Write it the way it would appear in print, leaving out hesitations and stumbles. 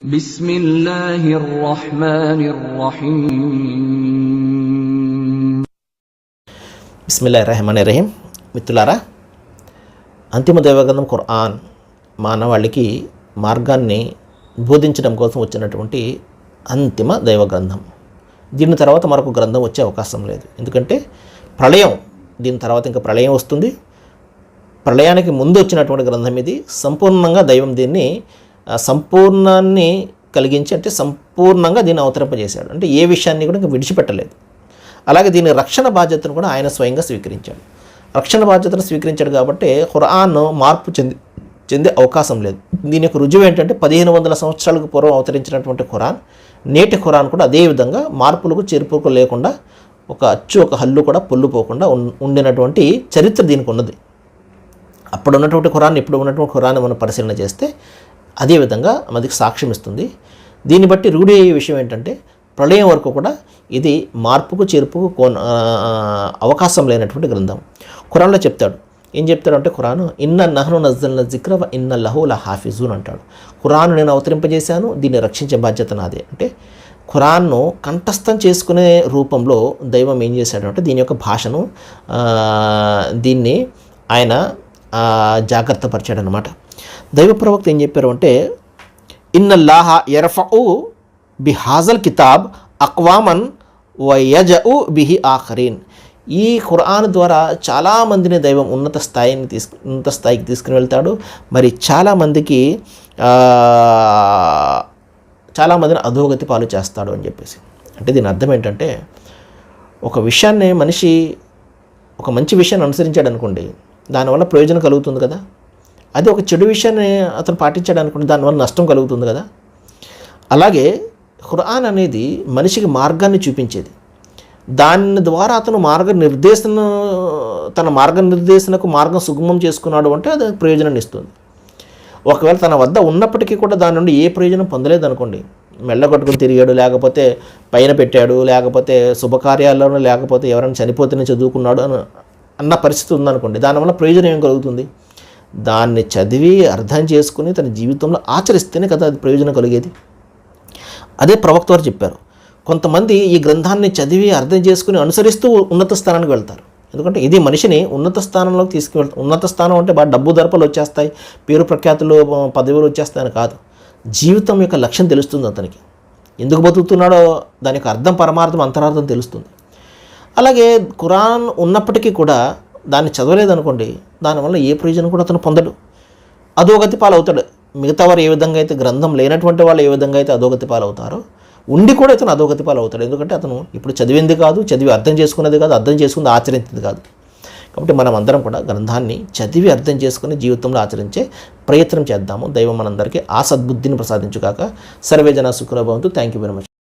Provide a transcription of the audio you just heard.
బిస్మిల్లాహిర్రహ్మానిర్రహీం. బిస్మిల్లాహిర్రహ్మానిర్రహీం. మిత్రులారా, అంతిమ దైవగ్రంథం ఖురాన్ మానవాళికి మార్గాన్ని బోధించడం కోసం వచ్చినటువంటి అంతిమ దైవగ్రంథం. దీని తర్వాత మరొక గ్రంథం వచ్చే అవకాశం లేదు. ఎందుకంటే ప్రళయం, దీని తర్వాత ఇంకా ప్రళయం వస్తుంది. ప్రళయానికి ముందు వచ్చినటువంటి గ్రంథం ఇది. సంపూర్ణంగా దైవం దీన్ని సంపూర్ణాన్ని కలిగించి, అంటే సంపూర్ణంగా దీన్ని అవతరింపజేశాడు. అంటే ఏ విషయాన్ని కూడా ఇంకా విడిచిపెట్టలేదు. అలాగే దీని రక్షణ బాధ్యతను కూడా ఆయన స్వయంగా స్వీకరించాడు. రక్షణ బాధ్యతను స్వీకరించాడు కాబట్టి ఖురాన్ మార్పు చెందే అవకాశం లేదు. దీని యొక్క రుజువు ఏంటంటే 1500 సంవత్సరాలకు పూర్వం అవతరించినటువంటి ఖురాన్, నేటి ఖురాన్ కూడా అదేవిధంగా మార్పులకు చేర్పులకు లేకుండా, ఒక అచ్చు ఒక హల్లు కూడా పొల్లుపోకుండా ఉండినటువంటి చరిత్ర దీనికి ఉన్నది. అప్పుడు ఉన్నటువంటి ఖురాన్, ఇప్పుడు ఉన్నటువంటి ఖురాన్ మనం పరిశీలన చేస్తే అదేవిధంగా మనకి సాక్ష్యం ఇస్తుంది. దీన్ని బట్టి రూఢి అయ్యే విషయం ఏంటంటే ప్రళయం వరకు కూడా ఇది మార్పుకు చేర్పుకు అవకాశం లేనటువంటి గ్రంథం. ఖురాన్లో చెప్తాడు. ఏం చెప్తాడంటే ఖురాను ఇన్న నహ్ను నజ్జల్న జిక్ర వ ఇన్న లహు లహాఫిజూన్ అంటాడు. ఖురాన్ నేను అవతరింపజేశాను, దీన్ని రక్షించే బాధ్యత నాదే. అంటే ఖురాన్ను కంఠస్థం చేసుకునే రూపంలో దైవం ఏం చేశాడంటే దీని యొక్క భాషను దీన్ని ఆయన జాగ్రత్త పరిచాడనమాట. దైవ ప్రవక్త ఏం చెప్పారు అంటే ఇన్నల్లాహ యర్ఫఉ బిహాజల్ కితాబ్ అక్వామన్ వయజఉ బిహి ఆఖరీన్. ఈ ఖురాన్ ద్వారా చాలామందిని దైవం ఉన్నత స్థాయికి తీసుకుని వెళ్తాడు. మరి చాలామందిని అధోగతి పాలు చేస్తాడు అని చెప్పేసి. అంటే దీని అర్థం ఏంటంటే ఒక విషయాన్ని మనిషి ఒక మంచి విషయాన్ని అనుసరించాడు అనుకోండి, దానివల్ల ప్రయోజనం కలుగుతుంది కదా. అది ఒక చెడు విషయాన్ని అతను పాటించాడు అనుకోండి, దానివల్ల నష్టం కలుగుతుంది కదా. అలాగే ఖురాన్ అనేది మనిషికి మార్గాన్ని చూపించేది. దాని ద్వారా అతను తన మార్గనిర్దేశనకు మార్గం సుగమం చేసుకున్నాడు అంటే అది ప్రయోజనాన్ని ఇస్తుంది. ఒకవేళ తన వద్ద ఉన్నప్పటికీ కూడా దాని నుండి ఏ ప్రయోజనం పొందలేదు అనుకోండి, మెల్లగొట్టుకుని తిరిగాడు, లేకపోతే పైన పెట్టాడు, లేకపోతే శుభకార్యాల్లోనూ, లేకపోతే ఎవరైనా చనిపోతేనే చదువుకున్నాడు అన్న పరిస్థితి ఉందనుకోండి, దానివల్ల ప్రయోజనం ఏం కలుగుతుంది? దాన్ని చదివి అర్థం చేసుకుని తన జీవితంలో ఆచరిస్తేనే కదా అది ప్రయోజనం కలిగేది. అదే ప్రవక్త వారు చెప్పారు. కొంతమంది ఈ గ్రంథాన్ని చదివి అర్థం చేసుకుని అనుసరిస్తూ ఉన్నత స్థానానికి వెళ్తారు. ఎందుకంటే ఇది మనిషిని ఉన్నత స్థానంలోకి తీసుకువెళ్తారు. ఉన్నత స్థానం అంటే బాగా డబ్బు దర్పలు వచ్చేస్తాయి, పేరు ప్రఖ్యాతులు, పదవులు వచ్చేస్తాయని కాదు. జీవితం యొక్క లక్ష్యం తెలుస్తుంది అతనికి. ఎందుకు బతుకుతున్నాడో దాని యొక్క అర్థం, పరమార్థం, అంతరార్థం తెలుస్తుంది. అలాగే ఖురాన్ ఉన్నప్పటికీ కూడా దాన్ని చదవలేదనుకోండి, దానివల్ల ఏ ప్రయోజనం కూడా అతను పొందడు, అధోగతి పాలవుతాడు. మిగతా వారు ఏ విధంగా అయితే, గ్రంథం లేనటువంటి వాళ్ళు ఏ విధంగా అయితే అధోగతి పాలవుతారో, ఉండి కూడా ఇతను అధోగతి పాలవుతాడు. ఎందుకంటే అతను ఇప్పుడు చదివింది కాదు, చదివి అర్థం చేసుకున్నది కాదు, అర్థం చేసుకున్నది ఆచరించింది కాదు. కాబట్టి మనం అందరం కూడా గ్రంథాన్ని చదివి అర్థం చేసుకుని జీవితంలో ఆచరించే ప్రయత్నం చేద్దాము. దైవం మనందరికీ ఆ సద్బుద్ధిని ప్రసాదించుగాక. సర్వే జన సుఖినో భవంతు. Thank you very much.